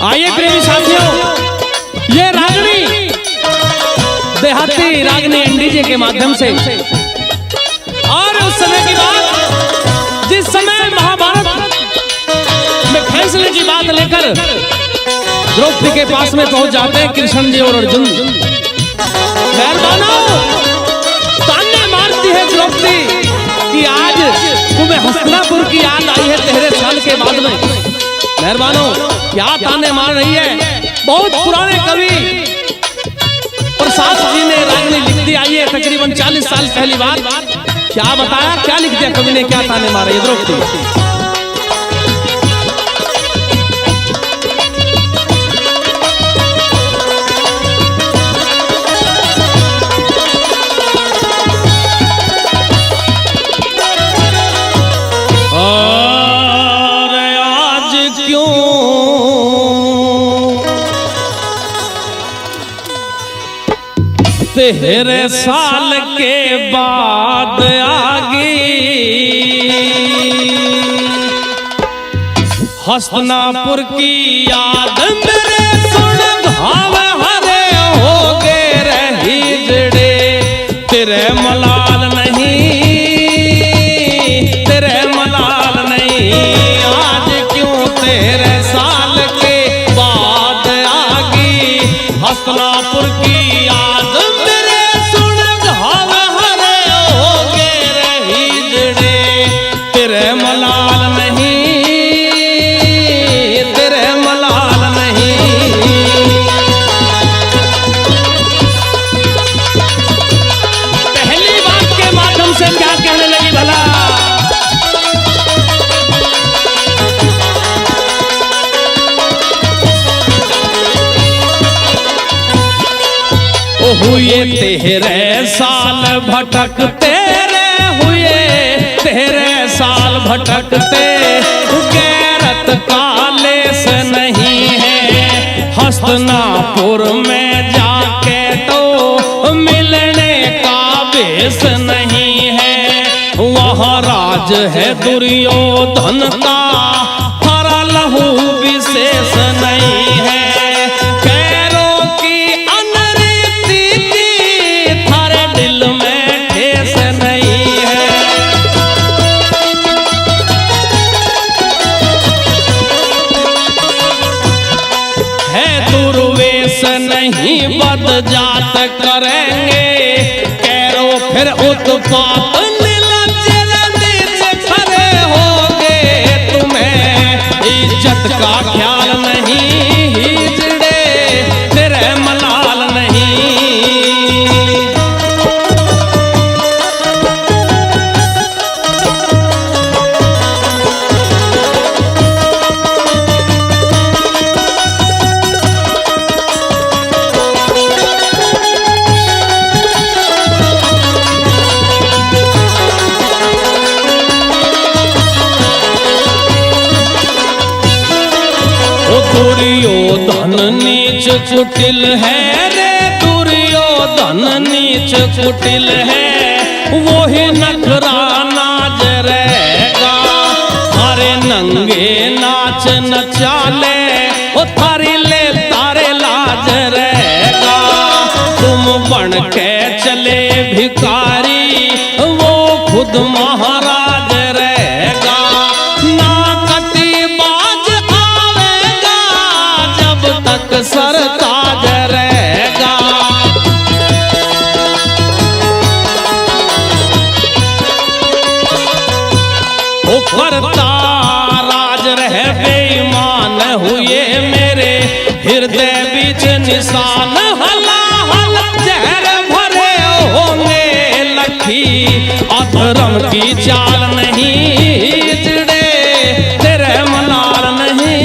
आइए प्रेमी साथियों, ये रागनी देहाती रागनी एनडीजे के माध्यम से, और उस समय की बात जिस समय महाभारत में फैसले की बात लेकर द्रौपदी के पास में पहुंच जाते हैं कृष्ण जी और अर्जुन। मेहरबानों, ताने मारती है द्रौपदी कि आज तुम्हें हस्तिनापुर की याद आई है 13 साल के बाद में। मेहरबानों, क्या ताने मार रही है। बहुत पुराने कवि प्रसाद जी ने रागनी लिख दी, आई है तकरीबन 40 साल पहली बात। क्या बताया, क्या लिख दिया कवि ने, क्या ताने मारे द्रौपदी। तेरे साल के बाद आगी हस्तिनापुर की याद मेरे सुन घाव हरे हो गए रही जड़े। तेरे मलाल नहीं, तेरे मलाल नहीं, आज क्यों तेरे साल के बाद आगी हस्तिनापुर की याद। तेरे मलाल नहीं, तेरे मलाल नहीं। पहली बात के माध्यम से क्या कहने लगी भला। ओ हुए 13 साल भटकते हुए, 13 साल भटकते गैरत काले से नहीं है। हस्तिनापुर में जाके तो मिलने का बेस नहीं है। वहाँ राज है दुर्योधन का, हरा लहू विशेष नहीं है। कैरों की अनरीति की थारे दिल में ठेस नहीं है। नहीं बद जात करेंगे कैरो फिर उत्पात नीचे खड़े होगे। तुम्हें इज्जत का ख्याल नहीं, हिजड़े तेरे मलाल नहीं। दुर्योधन नीच कुटिल है रे, दुर्योधन नीच कुटिल है। वो ही नखरा नाच रहेगा, हरे नंगे नाच नचाले ओ थारी ले तारे लाज रहेगा। तुम बन के चले भिखारी, वो खुद महाराज रहेगा। सरताज रहेगा। वो करता राज रहे बेईमान हुए मेरे हृदय बीच निशान। हला हला जहर भरे होंगे लखी, अधर्म की चाल नहीं, हिजड़े तेरे मलाल नहीं।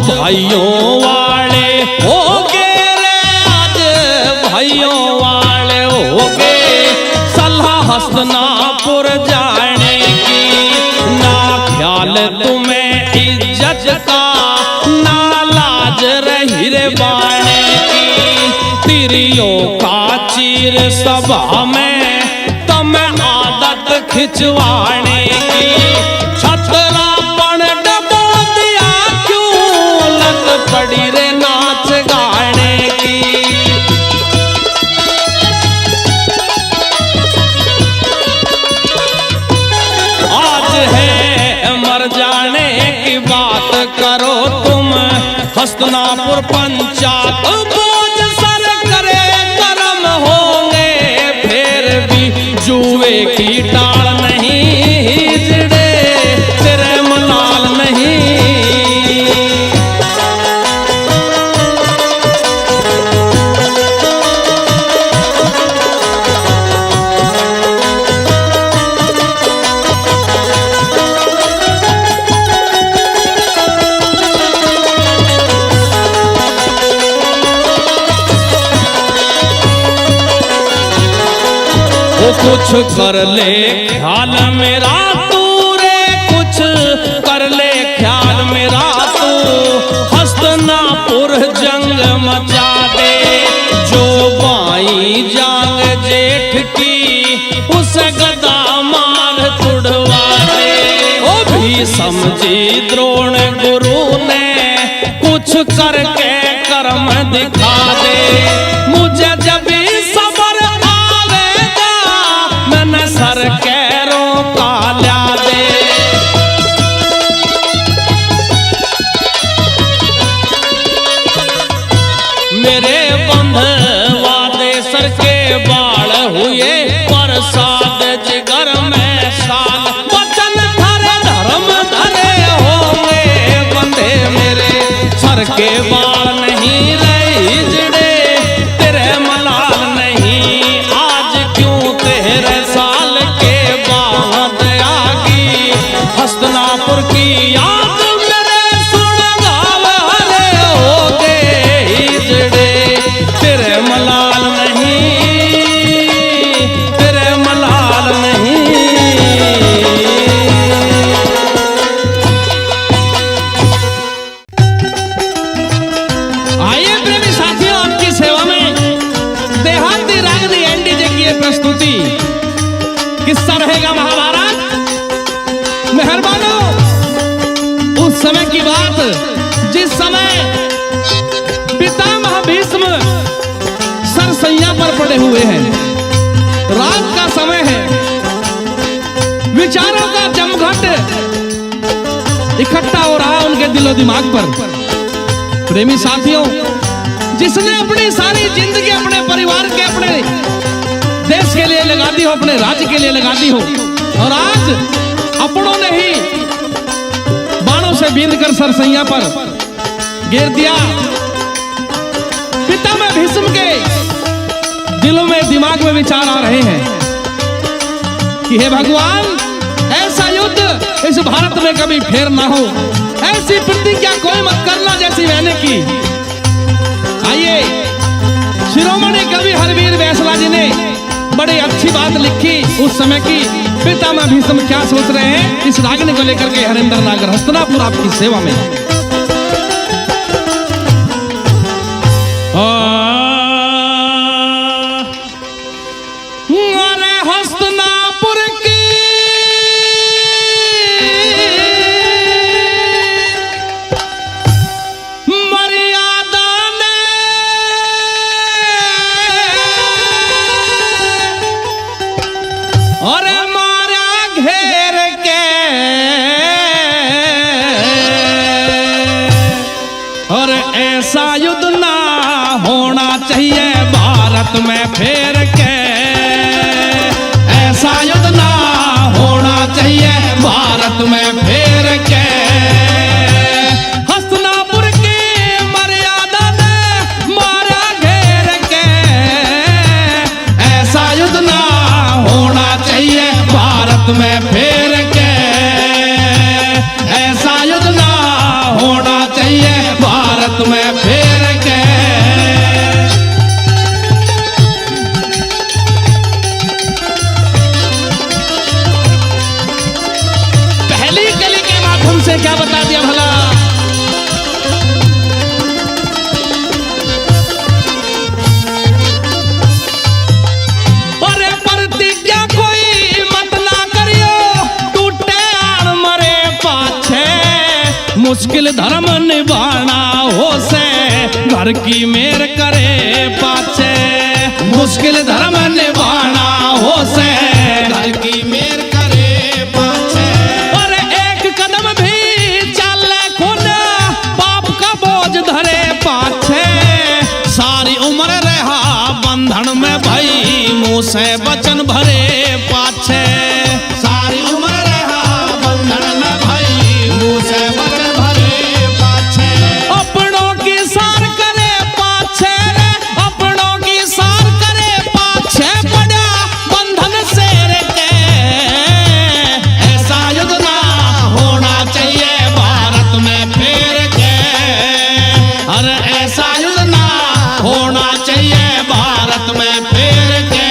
भाइयों वाले हो गए रे, आज भाइयों वाले हीरे बाणे की तिरियों का चीर सभा में तम आदत खिंचवाने की छतरा पण डबो दिया क्यों लत पड़ी रे नाच गाने की। आज है मर जाने की बात करो तुम हस्तिनापुर पंचायत बोझ सर करे कर्म होंगे फिर भी जुए की टाल नहीं जिड़े तेरे मलाल नहीं। कुछ कर ले ख्याल मेरा तू रे कुछ कर ले ख्याल मेरा तू हस्तिनापुर जंग मचा दे जो बाई जांग जेठ की उस गदा मार तुड़वा दे। ओ भी समझी द्रोण गुरु ने कुछ करके कर्म दिखा दे मुझे जब सर कैरों का ल्या दे। मेरे बंधवा दे सर के बाल हुए प्रसाद जिगर में साल वचन धरे धर्म धरे होंगे बंधे मेरे सर के बाल नहीं रही जिड़े तेरे मलाल नहीं। आज क्यों तेरे हस्तिनापुर की याद मेरे सुन गाव हरे हो गए जड़े तेरे मलाल नहीं तेरे मलाल नहीं। आइए प्रेमी साथियों आपकी सेवा में देहाती रागनी एनडी जी की प्रस्तुति किस्सा रहेगा महाभारत। मेहरबानों उस समय की बात जिस समय पितामह भीष्म सरसैया पर पड़े हुए हैं रात का समय है विचारों का जमघट इकट्ठा हो रहा उनके दिलो दिमाग पर। प्रेमी साथियों जिसने अपनी सारी जिंदगी अपने परिवार के अपने देश के लिए लगा दी हो अपने राज्य के लिए लगा दी हो और आज अपनों ने ही बाणों से बींध कर सरसैया पर गिर दिया। पितामह भीष्म के दिलों में दिमाग में विचार आ रहे हैं कि हे भगवान ऐसा युद्ध इस भारत में कभी फिर ना हो ऐसी प्रतिज्ञा कोई मत करना जैसी मैंने की। आइए शिरोमणि कवि हरवीर बैसला जी ने बड़ी अच्छी बात लिखी उस समय की पितामह भीष्म क्या सोच रहे हैं इस रागिनी को लेकर के। हरेंद्र नागर हस्तिनापुर आपकी सेवा में। अरे हस्तिनापुर की मर्यादा ने अरे घेर के और ऐसा युद्ध ना होना चाहिए भारत में फेर के। ऐसा युद्ध ना होना चाहिए भारत में फेर के। हस्तिनापुर की मर्यादा ने मारा घेर के ऐसा युद्ध ना होना चाहिए भारत में फेर के। ऐसा युद्ध ना होना चाहिए भारत में फेर के। मुश्किल धर्म निभाना हो से घर की मेर करे पाछे, मुश्किल धर्म निभाना हो से घर की मेर करे पाछे। और एक कदम भी चले खुद पाप का बोझ धरे पाछे, सारी उम्र रहा बंधन में भाई मुंह से वचन भरे पाछे, सारी उम्र रहा बंधन में भाई मुंह से वचन भरे पाछे। अपनों की सार करे पाछे, अपनों की सार करे पाछे, बड़ा बंधन से के ऐसा युद्ध ना होना चाहिए भारत में फिर के, अरे ऐसा युद्ध ना होना चाहिए भारत में फिर के।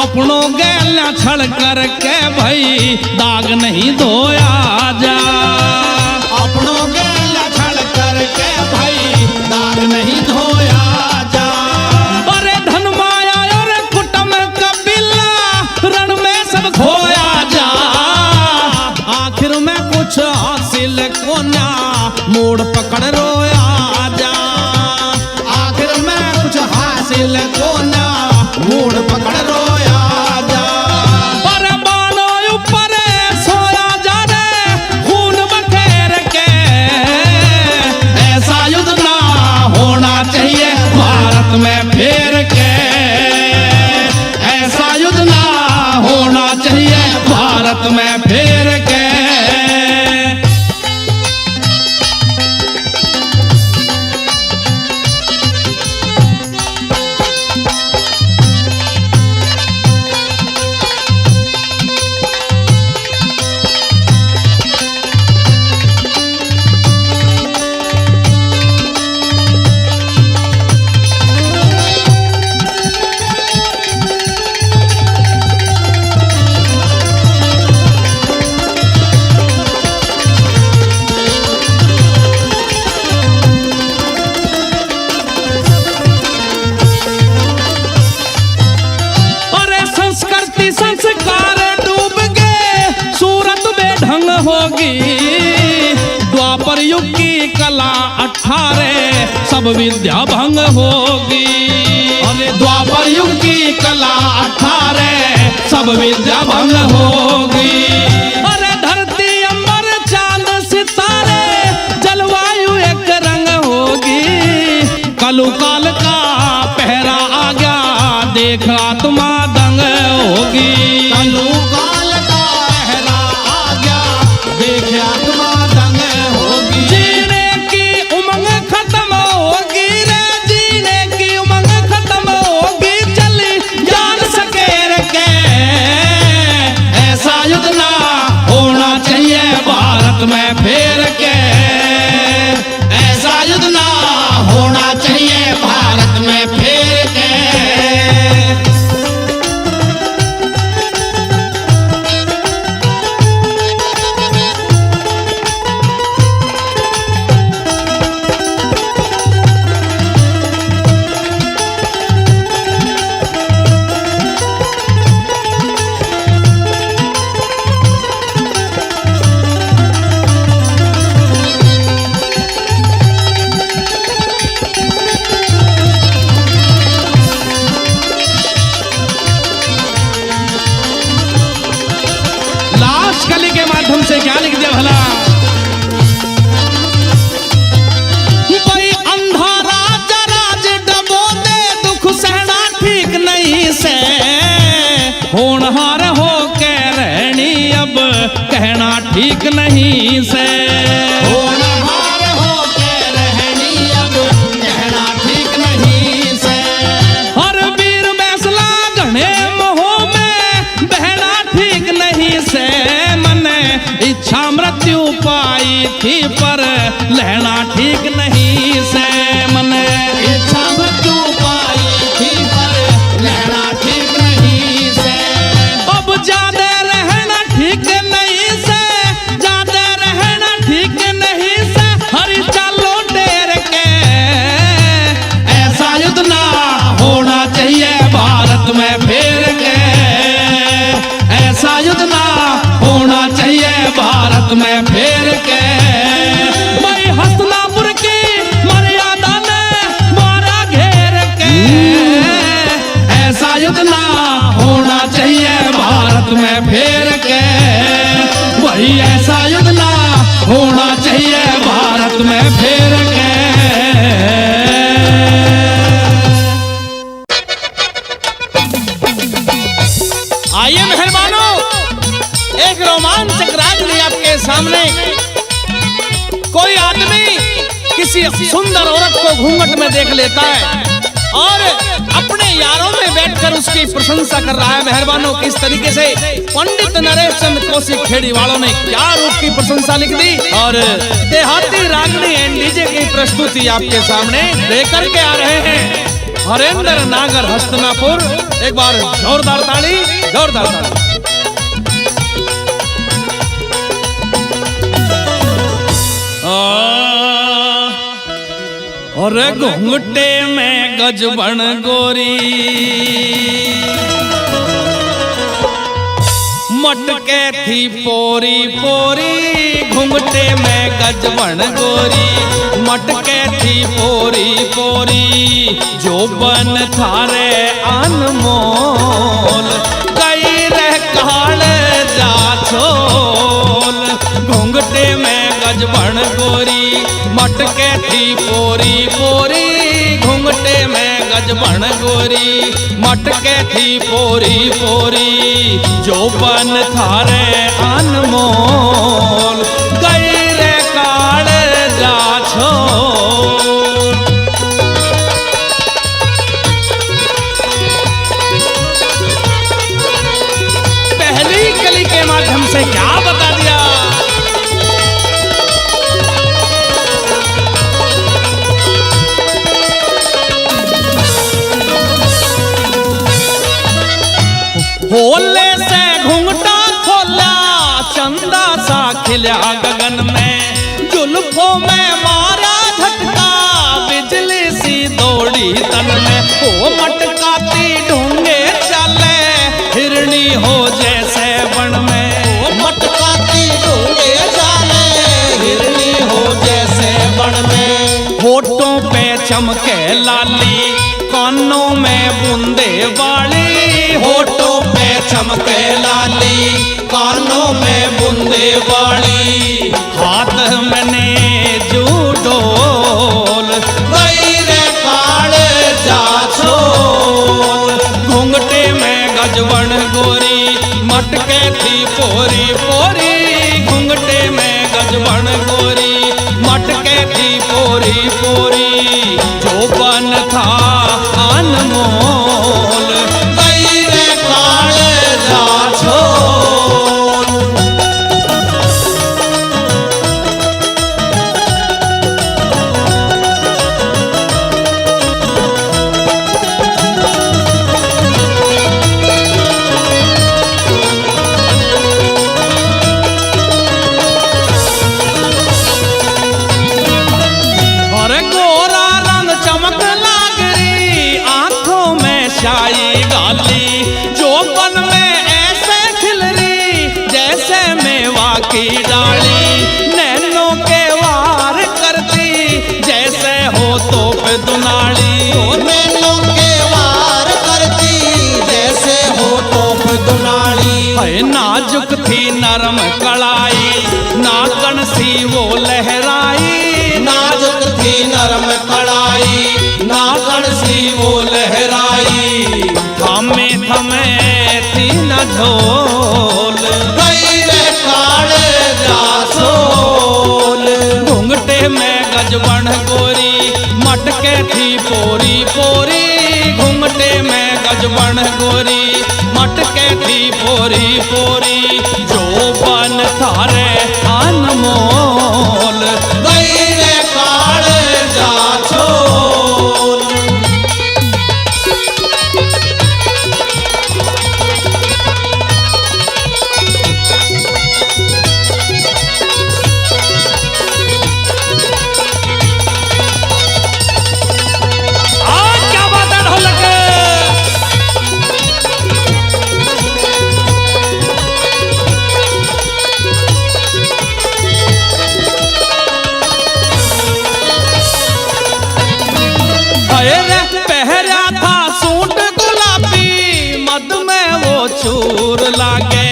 अपनों गैल छड़ करके भाई दाग नहीं धोया जा, अपनों गैल छड़ करके भाई दाग नहीं धोया जा। अरे धन माया और कुटुंब कबीला रण में सब खोया जा, आखिर में कुछ हासिल को ना मोड़ पकड़ रोया जा, आखिर में कुछ हासिल को ना मोड़ पकड़ रोया जा। पर बानो ऊपर सोया जा रे खून बखेर के, ऐसा युद्ध ना होना चाहिए भारत में फिर के, ऐसा युद्ध ना होना चाहिए भारत में फिर के। संस्कार डूब गए सूरत बेढंग होगी, द्वापर युग की कला 18 सब विद्या भंग होगी, अरे द्वापर युग की कला 18 सब विद्या भंग होगी। अरे धरती अंबर चांद सितारे जलवायु एक रंग होगी, कलु काल का पहरा आ गया देख आत्मा दंग होगी, कलु काल का पहरा आ गया देख आत्मा दंग होगी। जीने की उमंग खत्म होगी रे, जीने की उमंग खत्म होगी, चली जान सकेर के ऐसा युद्ध ना होना चाहिए भारत में फिर के, ऐसा युद्ध ना होना चाहिए भारत में फिर के। से क्या लिख दिया भला, भाई अंधा राजा राज डबो दे दुख सहना ठीक नहीं से, होनहार हो के रहनी अब कहना ठीक नहीं से, होनहार हो के रहनी अब कहना ठीक नहीं से। हर वीर बैसला गणे इच्छा मृत्यु पाई थी पर लहना ठीक नहीं से मन। इच्छा मृत्यु पाई थी पर लहना ठीक नहीं से। अब ज्यादा रहना ठीक नहीं से, ज्यादा रहना ठीक नहीं से। हरि चालो डेर के ऐसा युद्ध ना होना चाहिए भारत में फेर के। ऐसा युद्ध ना होना चाहिए भारत में फेर के। भाई हस्तिनापुर की मर्यादा ने मारा घेर के। ऐसा युद्ध ना होना चाहिए भारत में फेर के। वही ऐसा युद्ध ना होना चाहिए भारत में फेर के। आइए मेहरबानों, एक रोमांचक रागनी आपके सामने। कोई आदमी किसी सुंदर औरत को घूंघट में देख लेता है और अपने यारों में बैठकर उसकी प्रशंसा कर रहा है। मेहरबानों, किस तरीके से पंडित नरेश चंद कौशिक खेड़ी वालों ने क्या रूप की प्रशंसा लिख दी। और देहाती रागनी एंड डीजे की प्रस्तुति आपके सामने लेकर के आ रहे हैं हरेंद्र नागर हस्तिनापुर। एक बार जोरदार ताली, जोरदार ताली। और घूंघटे में गजबन गोरी मटके थी पोरी पोरी। घूंघटे में गजबन गोरी मटके थी पोरी पोरी। जो बन थारे अनमोल कई रह काल जा छोल। घूंघटे में गजबन गोरी मटके थी पोरी पोरी। घूंघटे में गजबन गोरी मटके थी पोरी पोरी। जो बन थारे अनमोल गई रे काल जा छोल। पहली कली के माध्यम से क्या बता दिया। होले से घूंघटा खोला चंदा सा खिला गगन में। जुल्फों में मारा झटका बिजली सी दौड़ी तन में। ओ मटकाती ढूंढे चले हिरणी हो जैसे बन में। ओ मटकाती ढूंढे चले हिरणी हो जैसे बन में। होठों पे चमके लाली कानों में बूंदे वाली। होठों पे चमके लाली कानों में बूंदे वाली। हाथ मैंने जूडोल गई रे काल जा छोल। घूंघटे में गजबन गोरी मटके थी पोरी पोरी। घूंघटे में गजबन गोरी मटके थी पोरी पोरी। जो बन था अनमोल गई रे काल जा छोल। और गोरा रंग चमक लाग रही आंखों में शाई गाली। जो बन में ऐसे खिल रही जैसे मेवा की डाली। नैनों के वार करती जैसे हो तोप दुनाली। नैनों के वार करती जैसे हो तोप दुनाली। है नाजुक थी नरम कलाई नागन सी वो लहराई। नाजुक थी नरम कड़ाई नागन सी वो लहराई। थमे थमे थी न झोल गई रे काल जा छोल। घूंघटे में गजबन गोरी मटके थी पोरी पोरी। घूंघटे में गजबन गोरी मटके थी पोरी पोरी। जो बन थारे चूर लागे,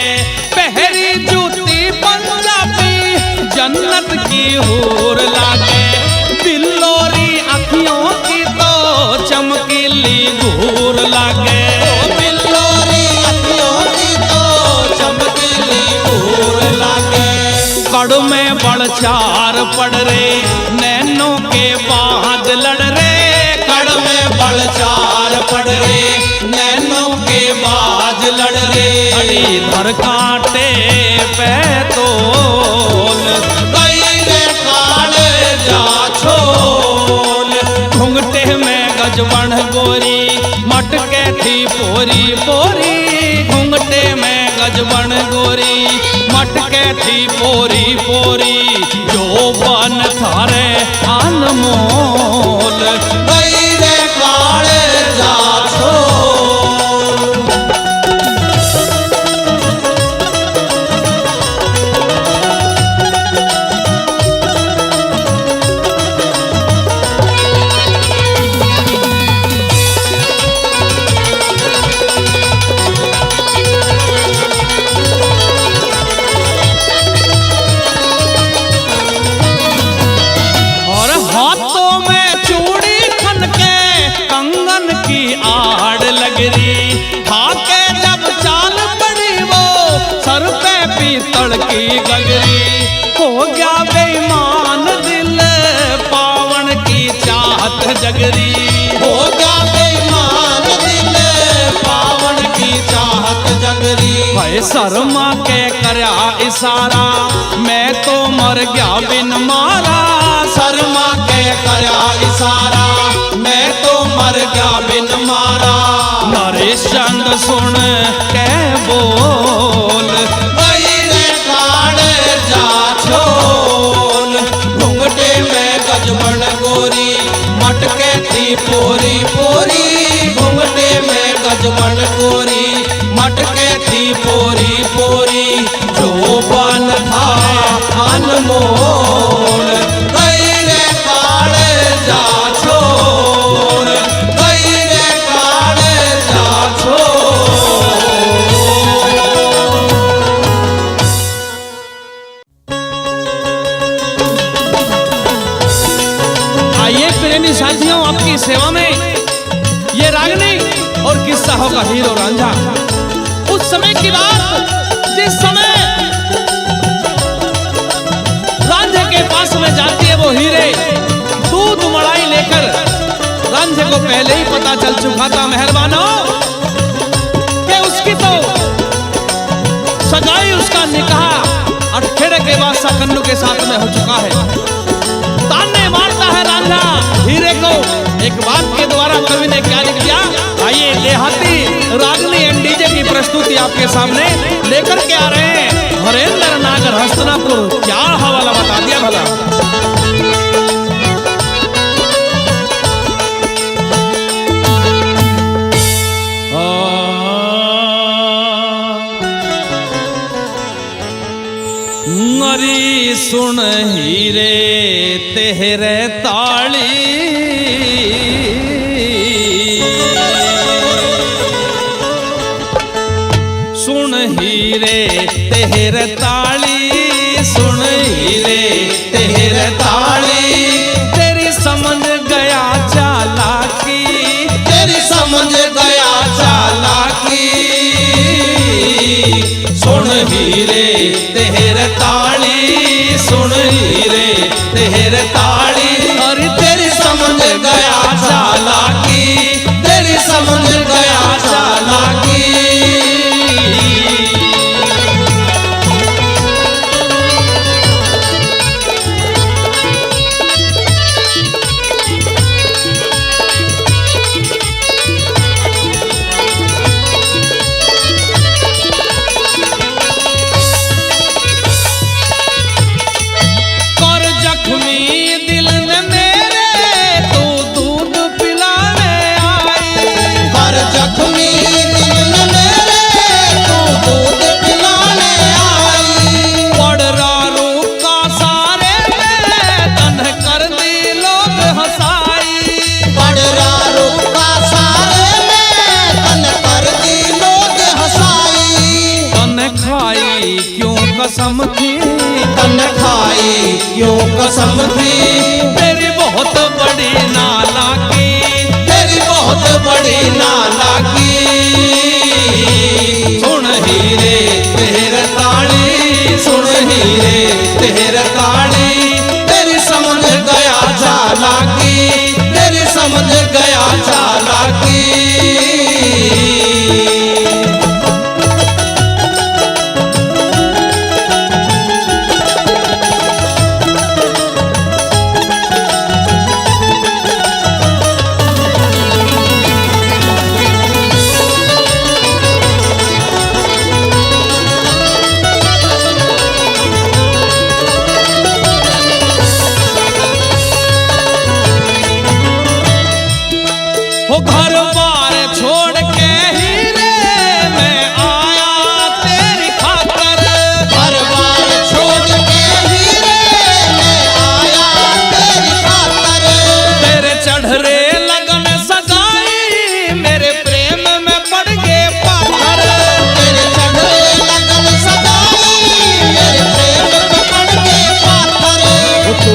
पहरी जूती पंजाबी जन्नत की हूर लागे, बिल्लोरी अखियों की तो चमकीली घूर लागे, बिल्लोरी अखियों की तो चमकीली घूर लागे। कड़ में बड़चार पड़ रे, नैनों के बाँध लड़ रे, कड़ में बड़चार पड़ रे, नैनों के बाज लड़ रे, अड़ी धर कांटे पे तोल, गई रे काले जा छोल, घुंघटे में गजबन गोरी मटके थी पोरी पोरी, घुंघटे में गजबन गोरी मटके थी पोरी पोरी, जो बन थारे अनमोल, गई रे काले जा छोल। और हाथों में चूड़ी खनके कंगन की आड़ लग रही, खाके जब चाल पड़ी वो सर पे पीतल की गगरी, हो गया बेईमान दिल पावन की चाहत जगरी, हो गया बेईमान दिल पावन की चाहत जगरी, भाई शर्मा के करया इशारा मैं तो मर गया बिन मारा, शर्मा के करया इशारा मैं तो मर गया बिन मारा, नरेश चंद सुन के बोल, गई रे काले जा छोल, घुंघटे में गजबन गोरी मटके थी पोरी पोरी, घुंघटे में गजबन गोरी मटके थी पोरी पोरी, जो बन था अनमोल, गई रे काले जा छोल, गई रे काले जा छोल। आइए प्रेमी साथियों, आपकी सेवा में ये रागनी और किस्सा होगा हीरो रांझा। उस समय की बात जिस समय रांझे के पास में जाती है वो हीरे दूध मलाई लेकर, रांझे को पहले ही पता चल चुका था मेहरबानो कि उसकी तो सगाई, उसका निकाह अठखेड़े के बाद सकन्नू के साथ में हो चुका है। ताने मारता है रांझा हीरे को, एक बात के द्वारा कवि ने क्या लिख दिया, आइए देहाती रागनी एंड डीजे की प्रस्तुति आपके सामने लेकर के आ रहे हैं हरेंद्र नागर हस्तनापुर। क्या हवाला बता दिया भला। नरी सुन हीरे तेरे ताली, सुन हीरे तेरे ताली, सुन हीरे तेरे ताली, तेरी समझ गया चालाकी, तेरी समझ गया चालाकी, सुन हीरे तेरे ताली, सुन हीरे तेरे ताली, और तेरी समझ गया चालाकी, तेरी समझ गया चालाकी। कर जख्मी दिल कसम थी, तन खाई क्यों कसम थी, तेरी बहुत बड़ी नाला की, तेरी बहुत बड़ी नाला की। सुन हीरे तेरे ताड़ी, सुन हीरे तेरे ताड़ी, तेरी समझ गया चालाकी, तेरी समझ गया चालाकी। वो घर बार छोड़ के हीरे मैं आया तेरी खातर, घर बार छोड़ के हीरे मैं आया तेरी खातर। तेरे चढ़रे लगन सगाई मेरे प्रेम में पड़ गए पाथर, तेरे चढ़े लगन सगाई मेरे प्रेम में पड़ गए पाथर। तू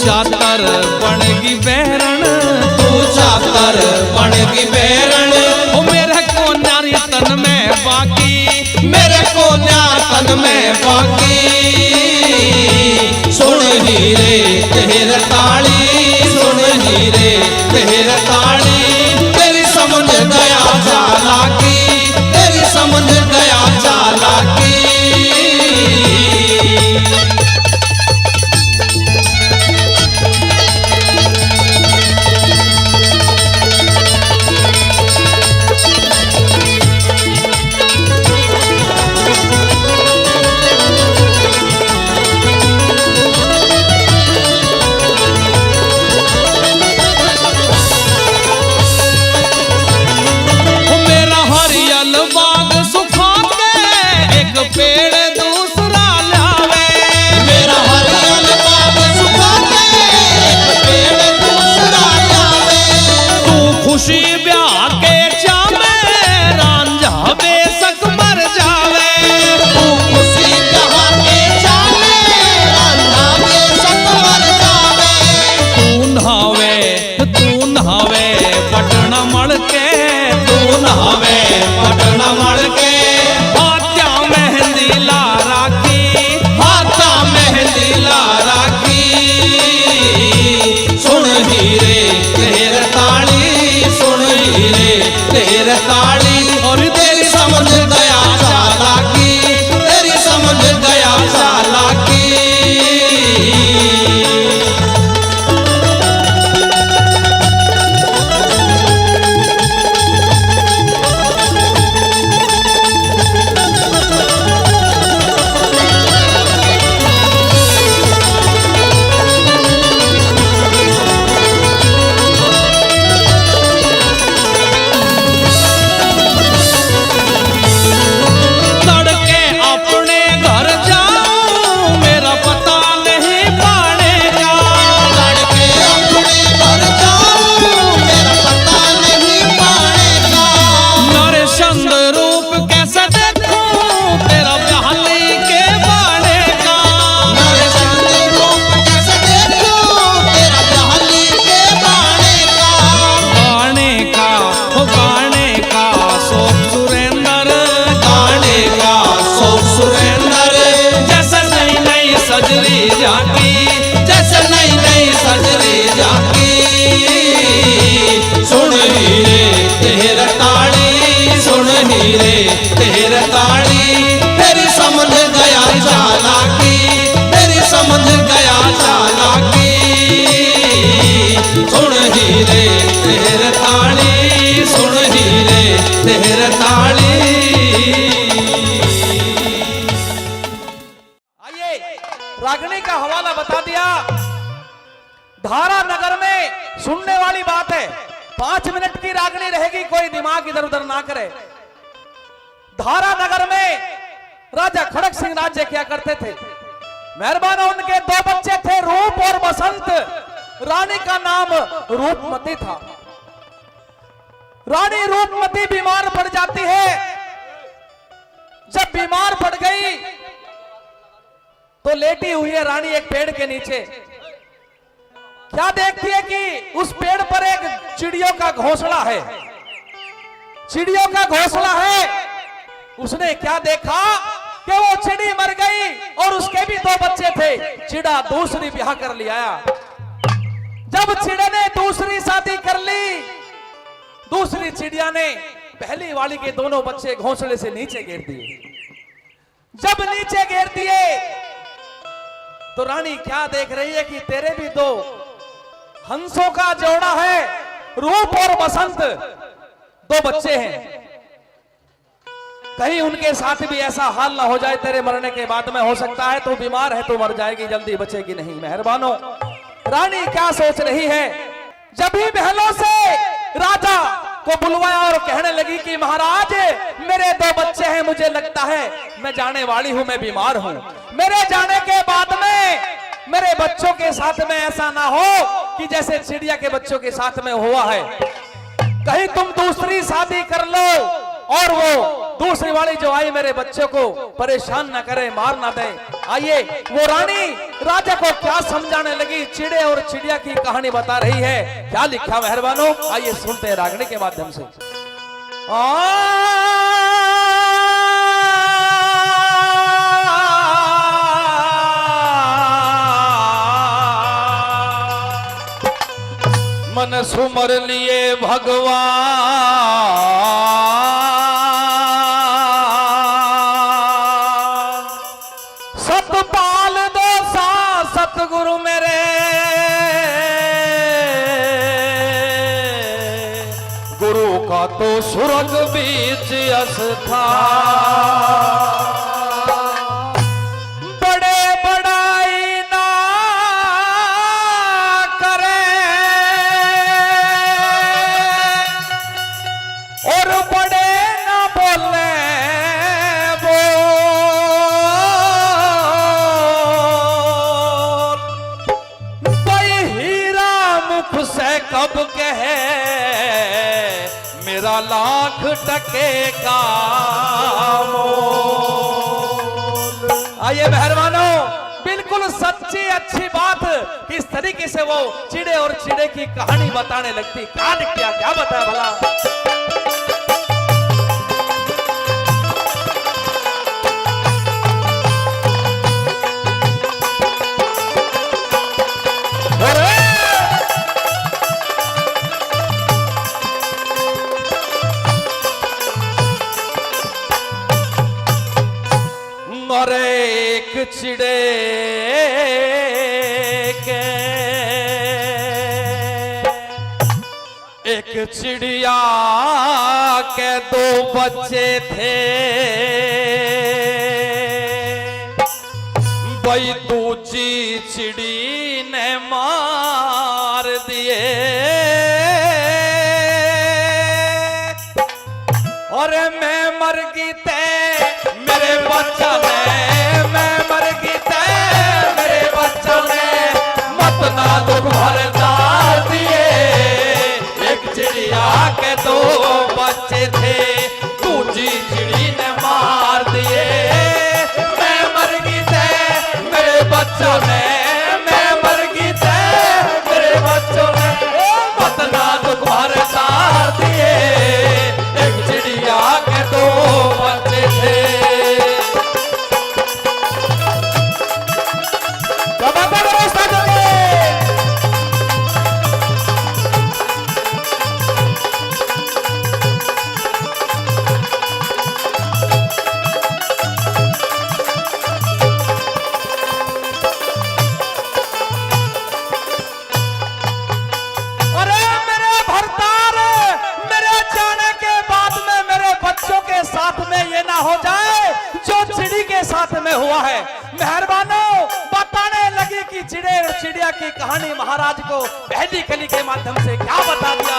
चातर बनेगी बैरन, तू चातर बनेगी बैरन, ओ मेरे को नारी तन में बाकी, मेरे को तन में बाकी। सुन हीरे तेरे ताड़ी, सुन हीरे तेरे ताड़ी, तेरी समझ गया चालाकी, तेरी समझ गया चालाकी। मेरा हरियल बाग सुखा के एक पेड़ दूसरा लावे, मेरा हरियल बाग सुखा के एक पेड़ दूसरा लावे। तू खुशी ब्याह के चावे रांझा बेशक मर जावे, तू खुशी जहाँ के चावे रांझा बेशक मर जावे। तू नहावे पटना मड़ के, तू नहावे पटना मड़ के, हाथा मेहंदी ला राखी, हाथा मेहंदी ला राखी। सुन हीरे तेरे ताड़ी, सुन हीरे तेरे ताड़ी, और तेरी समझ गया चालाकी, तेरी समझ गया चालाकी। तड़के अपने घर जाऊं मेरा पता नहीं पाड़ेगा, लड़के अपने घर जाऊं मेरा पता नहीं पाएगा। नरचंद रूप कैसे देखूं तेरा ब्याहली के बाड़ेगा, नरचंद रूप कैसे देखूं तेरा ब्याहली के बाणे का। गाने का हो गाने का शौक सुरेंद्र, गाने का शौक सुरेंद्र, जैसे नई नई सजरी जाती, जैसे नई नई सजरी जाती। सुन हीरे तेरे ताड़ी, सुन हीरे तेरे ताड़ी, तेरी समझ गया चालाकी, तेरी समझ गया चालाकी। सुन हीरे तेरे ताड़ी, सुन हीरे तेरे ताड़ी। आइए, रागनी का हवाला बता दिया। धारा नगर में सुनने वाली बात है, 5 मिनट की रागनी रहेगी, कोई दिमाग इधर उधर ना करे। धारा नगर में राजा खड़क सिंह राज्य किया करते थे। मेहरबान, उनके 2 बच्चे थे, रूप और बसंत। रानी का नाम रूपमती था। रानी रूपमती बीमार पड़ जाती है। जब बीमार पड़ गई तो लेटी हुई है रानी एक पेड़ के नीचे। क्या देखती है कि उस पेड़ पर एक चिड़ियों का घोंसला है, चिड़ियों का घोंसला है। उसने क्या देखा कि वो चिड़ी मर गई और उसके भी 2 बच्चे थे। चिड़ा दूसरी ब्याह कर लिया। जब चिड़े ने दूसरी शादी कर ली, दूसरी चिड़िया ने पहली वाली के दोनों बच्चे घोंसले से नीचे गिर दिए। जब नीचे गिर दिए तो रानी क्या देख रही है कि तेरे भी 2 हंसों का जोड़ा है, रूप और बसंत 2 बच्चे हैं। कहीं उनके साथ भी ऐसा हाल ना हो जाए तेरे मरने के बाद में। हो सकता है तू बीमार है, तो मर जाएगी, जल्दी बचेगी नहीं। मेहरबानो, रानी क्या सोच रही है। जब ही महलों से राजा को बुलवाया और कहने लगी कि महाराज मेरे 2 बच्चे हैं, मुझे लगता है मैं जाने वाली हूं, मैं बीमार हूं। मेरे जाने के बाद में मेरे बच्चों के साथ में ऐसा ना हो कि जैसे चिड़िया के बच्चों के साथ में हुआ है। कहीं तुम दूसरी शादी कर लो और वो दूसरी वाली जो आई मेरे बच्चों को परेशान ना करे, मार ना दे। आइए, वो रानी राजा को क्या समझाने लगी, चिड़े और चिड़िया की कहानी बता rही है। क्या लिखा मेहरबानों, आइए सुनते हैं रागनी के माध्यम से। मन सुमर लिए भगवान, सतपाल दो सा सतगुरु मेरे, गुरु का तो सुरग बीच अस्थान। कब कहे मेरा लाख टके का मोल। आइए मेहरबानों, बिल्कुल सच्ची अच्छी बात। किस तरीके से वो चिड़े और चिड़े की कहानी बताने लगती। क्या लिखा, क्या बताया भला। और एक चिड़े के एक चिड़िया के 2 बच्चे थे। भाई दूजी चिड़ी ने मार दिए और मैं मर गई ते मेरे बच्चा ने, मैं मर गई ते मेरे बच्चा ने, मत ना दुख भरदार दिए। एक चिड़िया के 2 बच्चे थे, दूजी चिड़ी ने मार दिए। मैं मर गई ते मेरे बच्चों ने, मैं मर गई ते मेरे बच्चों ने, मत ना दुख भरदार दिए। एक चिड़िया के 2 बच्चे थे। हो जाए जो चिड़ी के साथ में हुआ है। मेहरबानों, बताने लगी कि चिड़े और चिड़िया की कहानी महाराज को पहली कली के माध्यम से क्या बता दिया।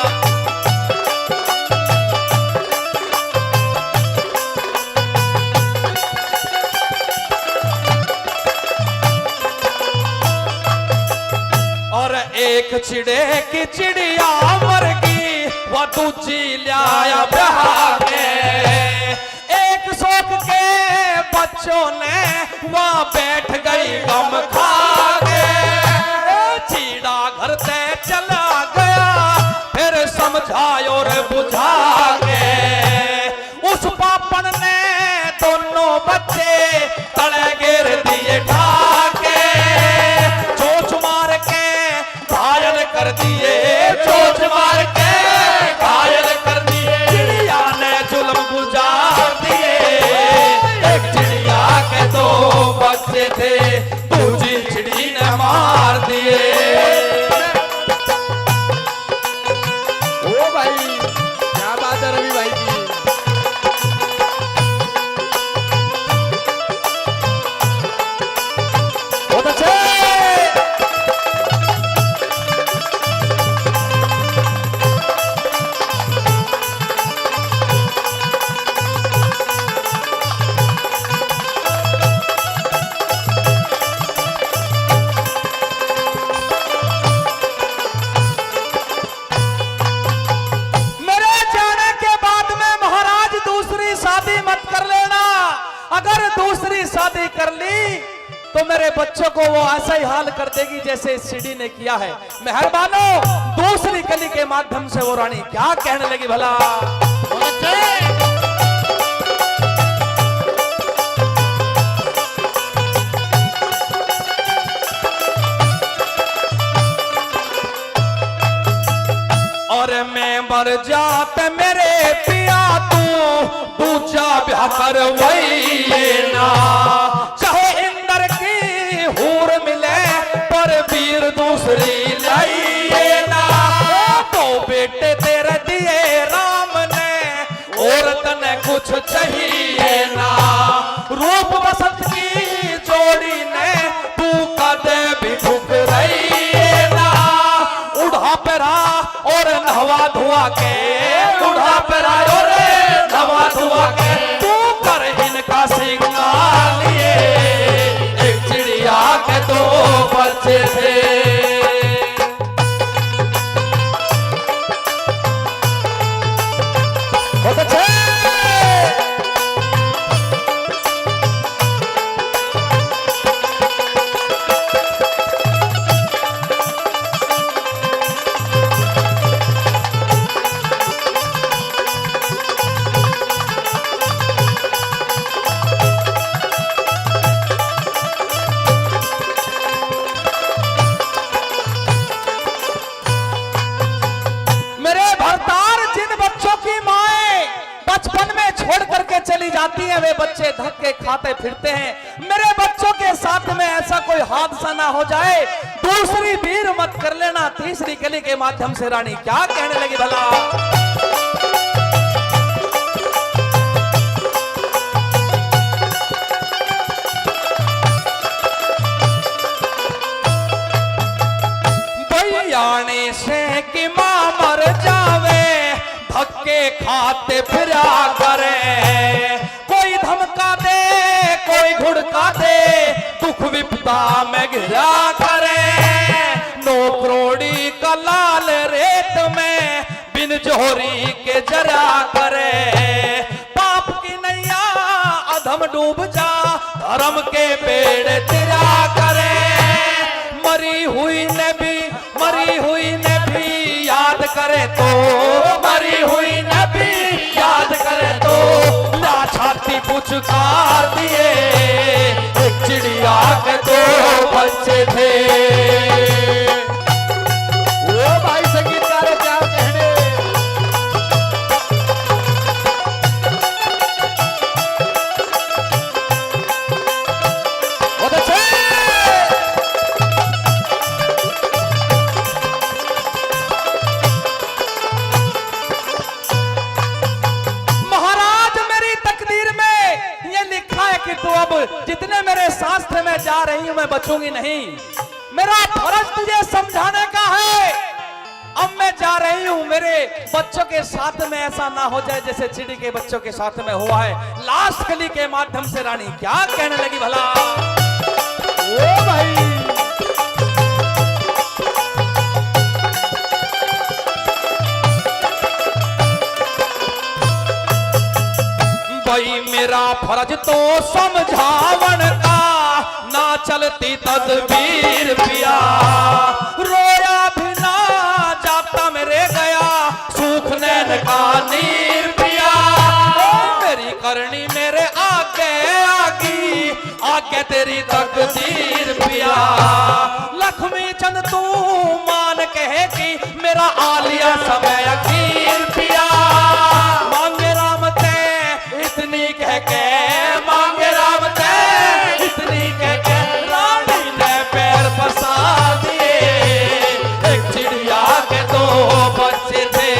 और एक चिड़े की चिड़िया मर गई, वो दूजी लाया ब्याह के। अशोक के बच्चों ने वहां बैठ गई गम खा के, चीड़ा घर से चला गया फिर समझायो और बुझा के। उस पापन ने दोनों बच्चे तले गिर दिए ढाके, चोच मार के घायल कर दिए, चोच मार के घायल कर दिए। चिड़िया ने जुल्म गुजार दिए, एक चिड़िया के दो बच्चे थे, दूसरी चिड़ी ने मार दिए। ओ भाई क्या बात है रवि भाई की। बहुत अच्छे। मेरे जाने के बाद में महाराज दूसरी शादी मत कर लेना। अगर दूसरी शादी कर ली तो मेरे बच्चों को वो ऐसा ही हाल कर देगी जैसे इस सीढ़ी ने किया है। मेहरबानो दूसरी कली के माध्यम से वो रानी क्या कहने लगी भला। और मैं मर जात मेरे पिया तू दूजा ब्याह कर वही ना, चाहे इंद्र की हूर मिले पर वीर दूसरी लाइए ना। तो बेटे तेरे दिए राम ने औरत ने कुछ चाहिए ना, रूप बसंत की जोड़ी ने तू कदे भी ठुक रही है ना। उड़ा पेरा और नहवा धुआ के, उड़ा पेरा और नहवा धुआ के, तू कर इनका सिंगार लिए। एक चिड़िया के दो बच्चे थे। बहुत अच्छे। मेरे भरतार जिन बच्चों की माएं बचपन में छोड़ करके चली जाती हैं, वे बच्चे धक्के खाते फिरते हैं। मेरे बच्चों के साथ में ऐसा कोई हादसा ना हो जाए, दूसरी वीर मत कर लेना। तीसरी कली के माध्यम से रानी क्या कहने लगी भला। बयाने से कि मां मर जावे धक्के खाते फिरा करे, कोई धमका दे कोई घुड़का दे दुख विपदा में घिरा करे। नौकरोड़ी का लाल रेत में बिन जोहरी के जरा करे, पाप की नैया अधम डूब जा धर्म के पेड़ तिरा करे। मरी हुई ने भी याद करे तो, मरी हुई ने भी याद करे तो, ला छाती पुचकार दिए। एक चिड़िया के दो बच्चे थे। ओ भाई संगीतकार क्या कहने। बहुत अच्छे। महाराज मेरी तकदीर में ये लिखा है कि तू अब जितने मेरे शास्त्र में जा रही हूं मैं बचूंगी नहीं। मेरा फर्ज तुझे समझाने का है। अब मैं जा रही हूं, मेरे बच्चों के साथ में ऐसा ना हो जाए जैसे चिड़ी के बच्चों के साथ में हुआ है। लास्ट कली के माध्यम से रानी क्या कहने लगी भला। ओ भाई भाई मेरा फर्ज तो समझावन का, ना चलती तदबीर पिया। रोया भी ना जाता मेरे गया, सूख नैन का नीर पिया। मेरी करनी मेरे आगे आगी, आगे तेरी तकदीर पिया। लक्ष्मी चंद तू मान कहेगी, मेरा आलिया समय अखीर पिया। मांगे राम ते इतनी कह के, मांगे राम ते इतनी कह के, रानी ने पैर पसार दिए। एक चिड़िया के दो बच्चे थे,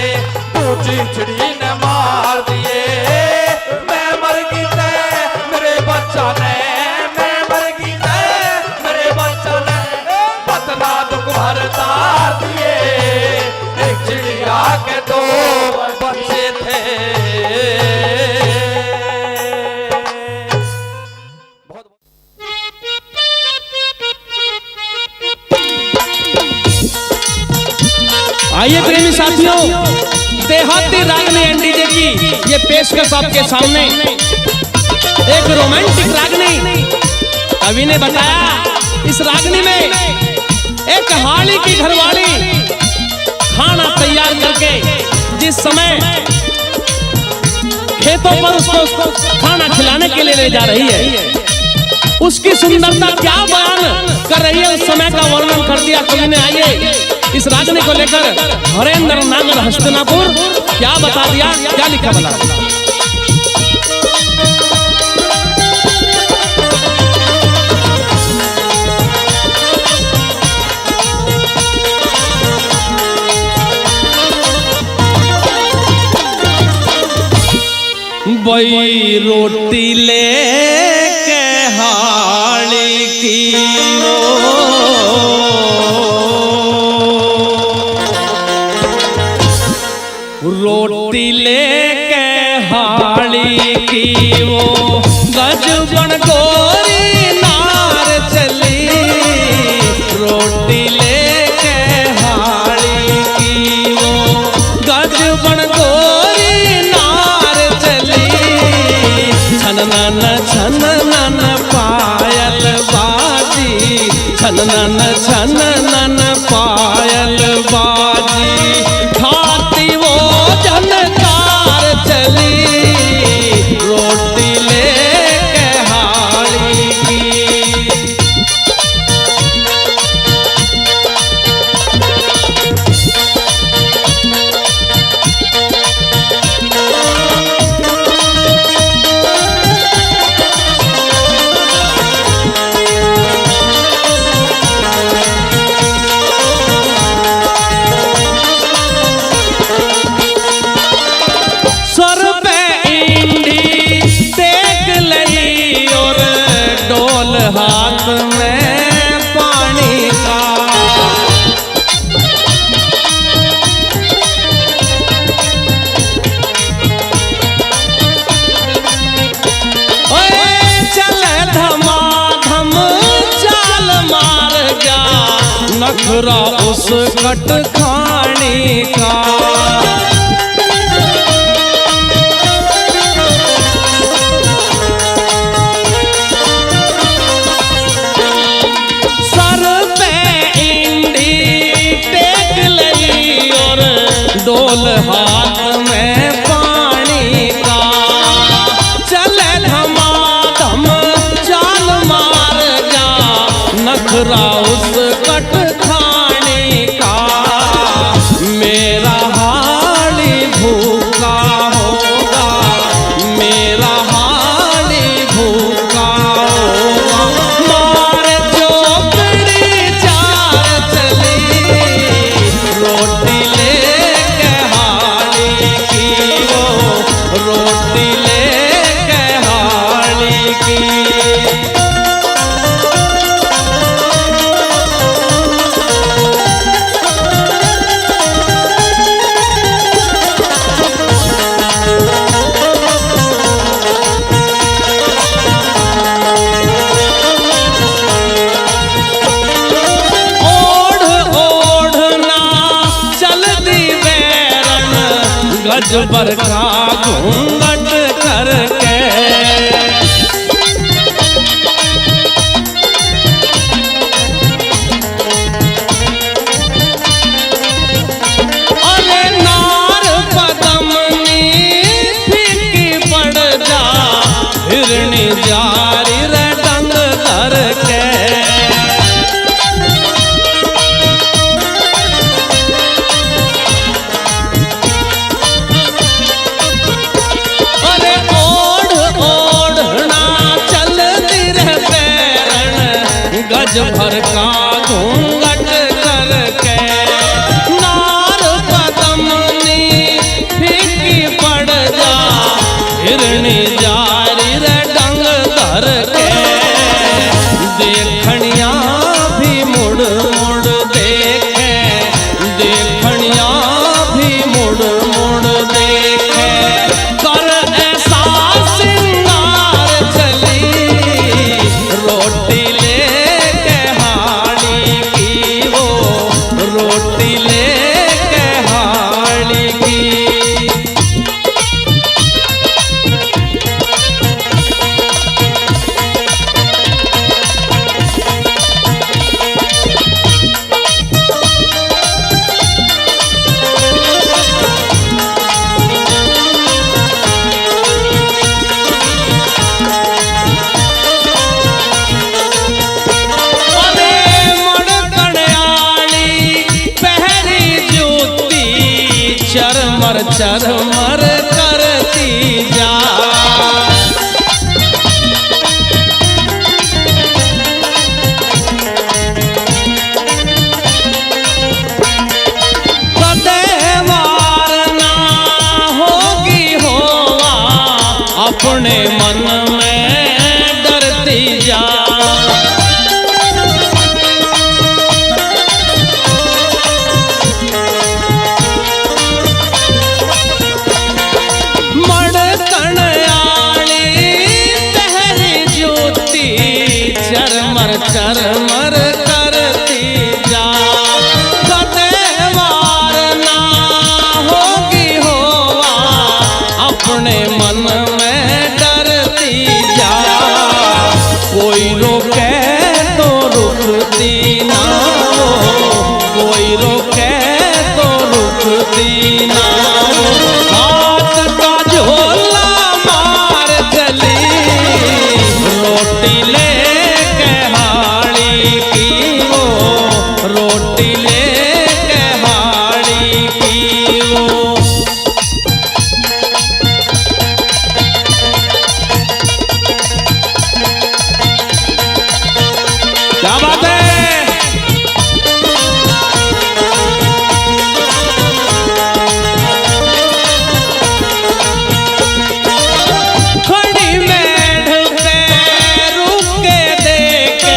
दूसरी चिड़ी ने मार दिए। मैं मर गई ते मेरे बच्चा ने, मैं मर गई ते मेरे बच्चा ने, पतना दुख भरतार दिए। एक चिड़िया के दो बच्चे थे। आइए प्रेमी साथियों, देहाती रागनी एनडीजे की ये पेशकश आपके सामने। एक रोमांटिक रागनी, अभी ने बताया इस रागनी में एक हाड़ी की घरवाली खाना तैयार करके जिस समय खेतों पर उसको खाना खिलाने के लिए ले जा रही है, उसकी सुंदरता क्या बयान कर रही है, उस समय का वर्णन कर दिया कवि ने। आइए इस रागनी को लेकर हरेंद्र नागर हस्तिनापुर क्या बता दिया, क्या लिखा बता। वही रोटी ले के हाड़ी की रोटी ले के हाड़ी की वो गजबन गोरी नार चली। रोटी ले के हाड़ी की वो गजबन गोरी नार चली। छननन छननन पायल बाजी, छननन छननन पायल बाजी। खाती वो जनकार चली, रोटी ले के हाड़ी की। हाथ में पानी का ओए चले धमाधम चाल मार गया, नखरा उस कट खाने का। डोल हाथ में पानी का, चले धमाधम चाल मार जा, नखरा उस कट खाने का। मेरा हाड़ी भूखा होगा, मेरा हाड़ी भूखा होगा। मार चौकड़ी चार चली, रोटी ले रोटी ले के हाड़ी की। ओढ़ ओढ़ना चल दी बैरन, गजबर का घूंघट करके। गज भर का घूंघट करके नार पदमनी फीकी पड़ जा हिरणी जारी रे डंग धर के देखनिया भी मुड़ मुड़ देखे देखनिया भी मुड़ मुड़ देखे कर ऐसा सिंगार चली रोटी लेके हाड़ी की वो रोटी लेके हाड़ी की चरमर चरमर करती जा कदेवार ना होगी होवा अपने मन में डरती जा चरमर चरमर करती जा कदेवार ना होगी होवा अपने मन में डरती जा कोई रोके तो रुकती ना वो कोई रोके तो रुकती ना वो हाथ का झोला मार चली रोटी ले रोटी लेके हाड़ी की वो क्या बात है खड़ी मेढ़ पे रुक के देखे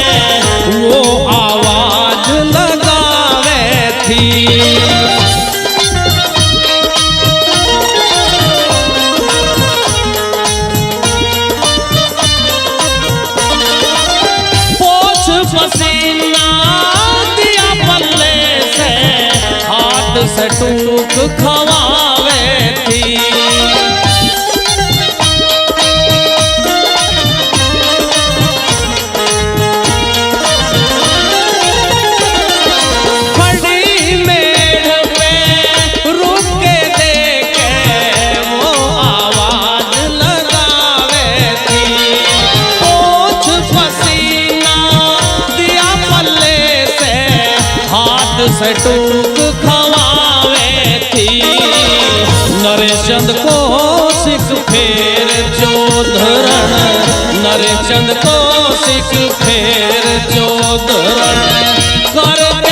वो आवाज लगावे थी पोछ पसीना दिया पल्ले से हाथ से टूक खवावे थी से टूक खवावे थी नरेचंद को सिख फेर जो धरण नरेचंद को सिख फेर जो धरण कर